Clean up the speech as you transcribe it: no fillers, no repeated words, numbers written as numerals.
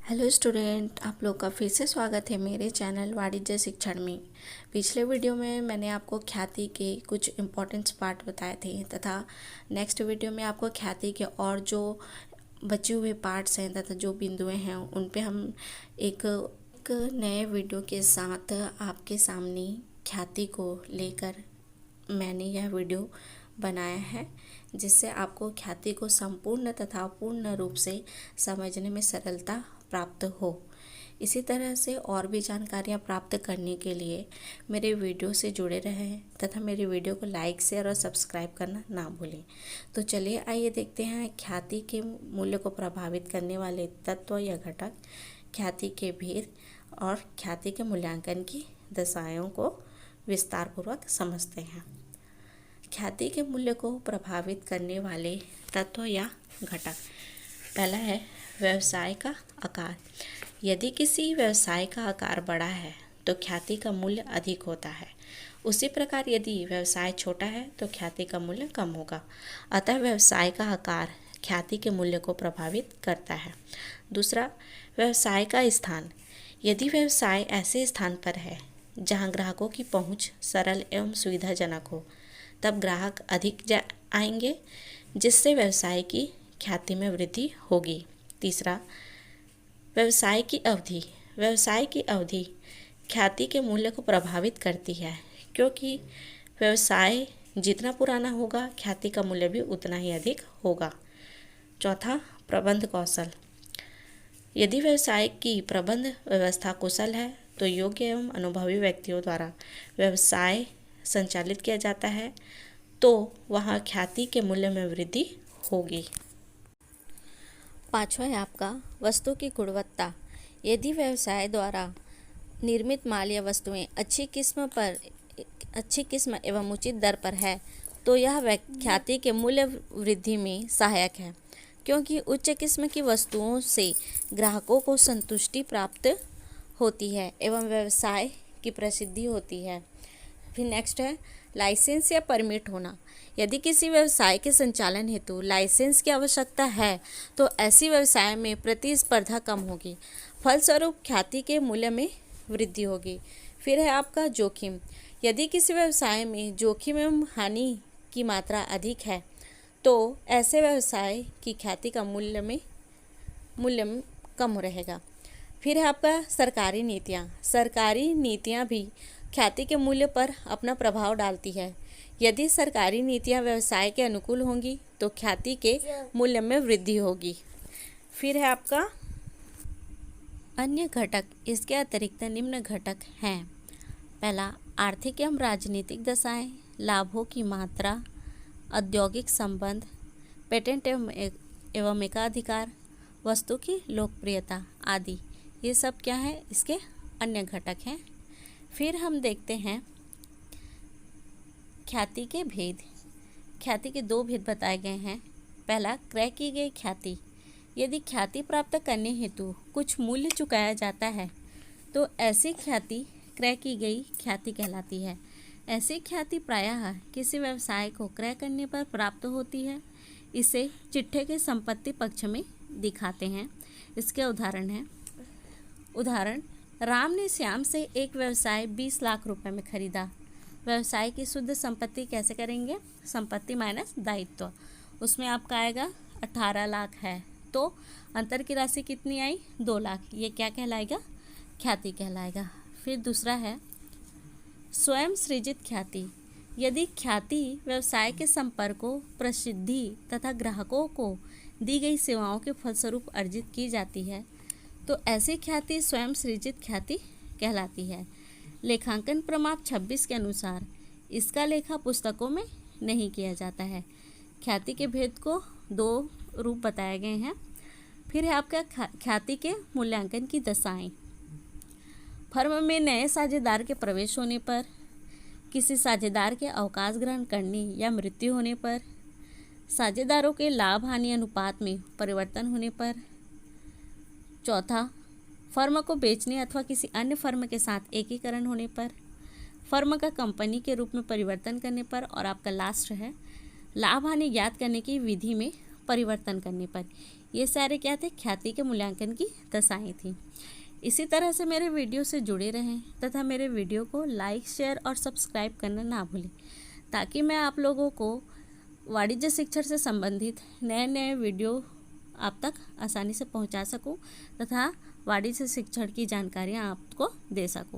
Hello student, आप लोग का फिर से स्वागत है मेरे चैनल वाणिज्य शिक्षण में। पिछले वीडियो में मैंने आपको ख्याति के कुछ इम्पोर्टेंट्स पार्ट बताए थे तथा नेक्स्ट वीडियो में आपको ख्याति के और जो बचे हुए पार्ट्स हैं तथा जो बिंदुएं हैं उन पे हम एक नए वीडियो के साथ आपके सामने ख्याति को लेकर मैंने यह वीडियो बनाया है, जिससे आपको ख्याति को संपूर्ण तथा पूर्ण रूप से समझने में सरलता प्राप्त हो। इसी तरह से और भी जानकारियाँ प्राप्त करने के लिए मेरे वीडियो से जुड़े रहें तथा मेरे वीडियो को लाइक, शेयर और सब्सक्राइब करना ना भूलें। तो चलिए आइए देखते हैं ख्याति के मूल्य को प्रभावित करने वाले तत्व या घटक, ख्याति के भेद और ख्याति के मूल्यांकन की दशाओं को विस्तारपूर्वक समझते हैं। ख्याति के मूल्य को प्रभावित करने वाले तत्व या घटक। पहला है व्यवसाय का आकार। यदि किसी व्यवसाय का आकार बड़ा है तो ख्याति का मूल्य अधिक होता है। उसी प्रकार यदि व्यवसाय छोटा है तो ख्याति का मूल्य कम होगा। अतः व्यवसाय का आकार ख्याति के मूल्य को प्रभावित करता है। दूसरा, व्यवसाय का स्थान। यदि व्यवसाय ऐसे स्थान पर है जहां ग्राहकों की पहुंच सरल एवं सुविधाजनक हो, तब ग्राहक अधिक आएंगे, जिससे व्यवसाय की ख्याति में वृद्धि होगी। तीसरा, व्यवसाय की अवधि। व्यवसाय की अवधि ख्याति के मूल्य को प्रभावित करती है, क्योंकि व्यवसाय जितना पुराना होगा ख्याति का मूल्य भी उतना ही अधिक होगा। चौथा, प्रबंध कौशल। यदि व्यवसाय की प्रबंध व्यवस्था कुशल है तो योग्य एवं अनुभवी व्यक्तियों द्वारा व्यवसाय संचालित किया जाता है, तो वहाँ ख्याति के मूल्य में वृद्धि होगी। पांचवा है आपका वस्तु की गुणवत्ता। यदि व्यवसाय द्वारा निर्मित माल या वस्तुएं अच्छी किस्म एवं उचित दर पर है तो यह ख्याति के मूल्य वृद्धि में सहायक है, क्योंकि उच्च किस्म की वस्तुओं से ग्राहकों को संतुष्टि प्राप्त होती है एवं व्यवसाय की प्रसिद्धि होती है। फिर नेक्स्ट है लाइसेंस या परमिट होना। यदि किसी व्यवसाय के संचालन हेतु लाइसेंस की आवश्यकता है तो ऐसी व्यवसाय में प्रतिस्पर्धा कम होगी, फलस्वरूप ख्याति के मूल्य में वृद्धि होगी। फिर है आपका जोखिम। यदि किसी व्यवसाय में जोखिम एवं हानि की मात्रा अधिक है तो ऐसे व्यवसाय की ख्याति का मूल्य में कम रहेगा। फिर है आपका सरकारी नीतियाँ। सरकारी नीतियाँ भी ख्याति के मूल्य पर अपना प्रभाव डालती है। यदि सरकारी नीतियाँ व्यवसाय के अनुकूल होंगी तो ख्याति के मूल्य में वृद्धि होगी। फिर है आपका अन्य घटक। इसके अतिरिक्त निम्न घटक हैं। पहला, आर्थिक एवं राजनीतिक दशाएं, लाभों की मात्रा, औद्योगिक संबंध, पेटेंट एवं एकाधिकार, वस्तु की लोकप्रियता आदि। ये सब क्या है? इसके अन्य घटक हैं। फिर हम देखते हैं ख्याति के भेद। ख्याति के दो भेद बताए गए हैं। पहला, क्रय की गई ख्याति। यदि ख्याति प्राप्त करने हेतु कुछ मूल्य चुकाया जाता है तो ऐसी ख्याति क्रय की गई ख्याति कहलाती है। ऐसी ख्याति प्रायः किसी व्यवसाय को क्रय करने पर प्राप्त होती है। इसे चिट्ठे के संपत्ति पक्ष में दिखाते हैं। इसके उदाहरण, राम ने श्याम से एक व्यवसाय 20 लाख रुपए में खरीदा। व्यवसाय की शुद्ध संपत्ति कैसे करेंगे? संपत्ति माइनस दायित्व। उसमें आपका आएगा 18 लाख है, तो अंतर की राशि कितनी आई? 2 लाख। ये क्या कहलाएगा? ख्याति कहलाएगा। फिर दूसरा है स्वयं सृजित ख्याति। यदि ख्याति व्यवसाय के संपर्कों, प्रसिद्धि तथा ग्राहकों को दी गई सेवाओं के फलस्वरूप अर्जित की जाती है तो ऐसी ख्याति स्वयं सृजित ख्याति कहलाती है। लेखांकन प्रमाप 26 के अनुसार इसका लेखा पुस्तकों में नहीं किया जाता है। ख्याति के भेद को 2 रूप बताए गए हैं। फिर है आपका ख्याति के मूल्यांकन की दशाएं। फर्म में नए साझेदार के प्रवेश होने पर, किसी साझेदार के अवकाश ग्रहण करने या मृत्यु होने पर, साझेदारों के लाभ हानि अनुपात में परिवर्तन होने पर। चौथा, फर्म को बेचने अथवा किसी अन्य फर्म के साथ एकीकरण होने पर, फर्म का कंपनी के रूप में परिवर्तन करने पर, और आपका लास्ट है लाभ हानि ज्ञात करने की विधि में परिवर्तन करने पर। ये सारे क्या थे, ख्याति के मूल्यांकन की दशाएं थी। इसी तरह से मेरे वीडियो से जुड़े रहें तथा मेरे वीडियो को लाइक, शेयर और सब्सक्राइब करना ना भूलें, ताकि मैं आप लोगों को वाणिज्य शिक्षण से संबंधित नए नए वीडियो आप तक आसानी से पहुंचा सकूं तथा वाणिज्य शिक्षण की जानकारियां आपको दे सकूं।